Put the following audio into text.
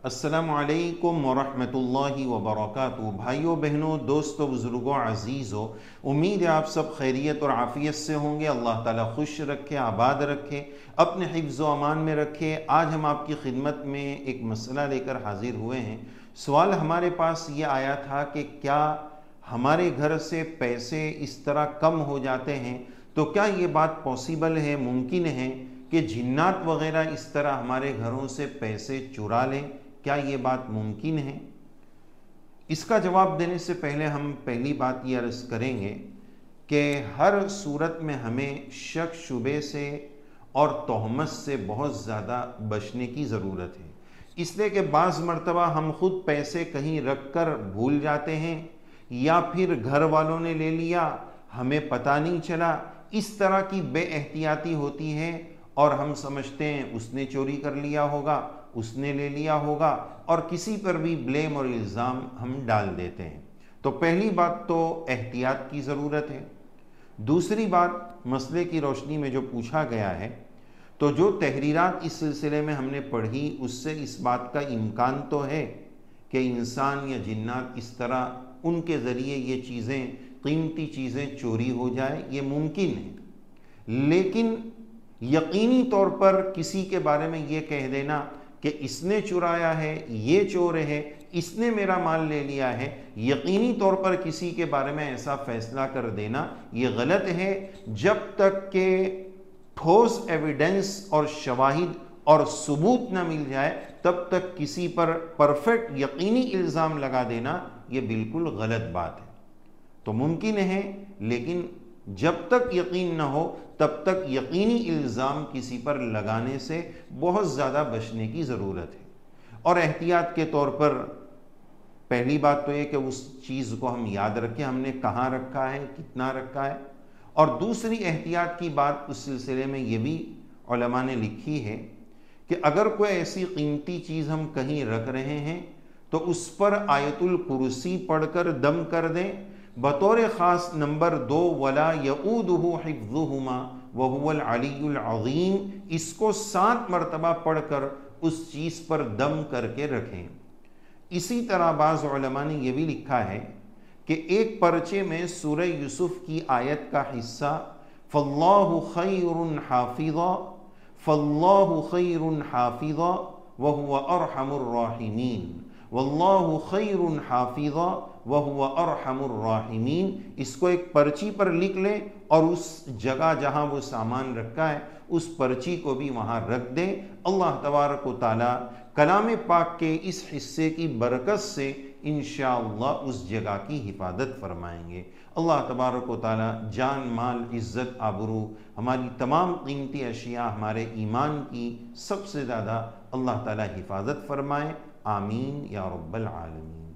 अस्सलामु अलैकुम वरहमतुल्लाहि वबरकातुहू। भाइयों बहनों, दोस्तों, बुज़ुर्गों, अज़ीज़ों, उम्मीद है आप सब खैरियत और आफ़ियत से होंगे। अल्लाह ताला खुश रखे, आबाद रखे, अपने हिफ्ज़ व अमान में रखे। आज हम आपकी खिदमत में एक मसला लेकर हाजिर हुए हैं। सवाल हमारे पास ये आया था कि क्या हमारे घर से पैसे इस तरह कम हो जाते हैं, तो क्या ये बात पॉसिबल है, मुमकिन है कि जिन्नात वग़ैरह इस तरह हमारे घरों से पैसे चुरा लें? क्या ये बात मुमकिन है? इसका जवाब देने से पहले हम पहली बात ये अर्ज़ करेंगे कि हर सूरत में हमें शक शुबे से और तोहमत से बहुत ज़्यादा बचने की ज़रूरत है। इसलिए कि बाज़ मरतबा हम ख़ुद पैसे कहीं रख कर भूल जाते हैं, या फिर घर वालों ने ले लिया, हमें पता नहीं चला। इस तरह की बेएहतियाती होती है और हम समझते हैं उसने चोरी कर लिया होगा, उसने ले लिया होगा, और किसी पर भी ब्लेम और इल्ज़ाम हम डाल देते हैं। तो पहली बात तो एहतियात की ज़रूरत है। दूसरी बात, मसले की रोशनी में जो पूछा गया है, तो जो तहरीरात इस सिलसिले में हमने पढ़ी उससे इस बात का इम्कान तो है कि इंसान या जिन्नात इस तरह उनके ज़रिए ये चीज़ें, कीमती चीज़ें चोरी हो जाए, ये मुमकिन है। लेकिन यकीनी तौर पर किसी के बारे में ये कह देना कि इसने चुराया है, ये चोर है, इसने मेरा माल ले लिया है, यकीनी तौर पर किसी के बारे में ऐसा फैसला कर देना ये गलत है। जब तक के ठोस एविडेंस और शवाहिद और सबूत न मिल जाए, तब तक किसी पर परफेक्ट यकीनी इल्ज़ाम लगा देना ये बिल्कुल गलत बात है। तो मुमकिन है, लेकिन जब तक यकीन न हो तब तक यकीनी इल्ज़ाम किसी पर लगाने से बहुत ज़्यादा बचने की ज़रूरत है। और एहतियात के तौर पर पहली बात तो ये कि उस चीज़ को हम याद रखें, हमने कहाँ रखा है, कितना रखा है। और दूसरी एहतियात की बात उस सिलसिले में ये भी उलमा ने लिखी है कि अगर कोई ऐसी कीमती चीज़ हम कहीं रख रहे हैं तो उस पर आयतुल कुर्सी पढ़कर दम कर दें, बतौर ख़ास नंबर 2, वला यऊदुहु हिफ्ज़ुहुमा व हुवल अलियुल अज़ीम, इसको 7 मरतबा पढ़कर उस चीज़ पर दम करके रखें। इसी तरह बाज़ उलमा ने यह भी लिखा है कि एक पर्चे में सूरह यूसुफ की आयत का हिस्सा फल्लाहु खैरुन हाफिज़ा, फल्लाहु खैरुन हाफिज़ा व हुवा अरहमुर राहिमीन, वल्लाहु खैरुन हाफिज़ा व हुवा अरहमुर राहिमीन, इसको एक पर्ची पर लिख लें और उस जगह जहाँ वो सामान रखा है उस पर्ची को भी वहाँ रख दें। अल्लाह तबारक व तआला कलाम पाक के इस हिस्से की बरकत से इंशाअल्लाह उस जगह की हिफाजत फरमाएंगे। अल्लाह तबारक व तआला जान, माल, इज़्ज़त, आबरू, हमारी तमाम कीमती अशिया, हमारे ईमान की सबसे ज़्यादा अल्लाह ताला हिफाजत फरमाए। आमीन या रब्बल आलमीन।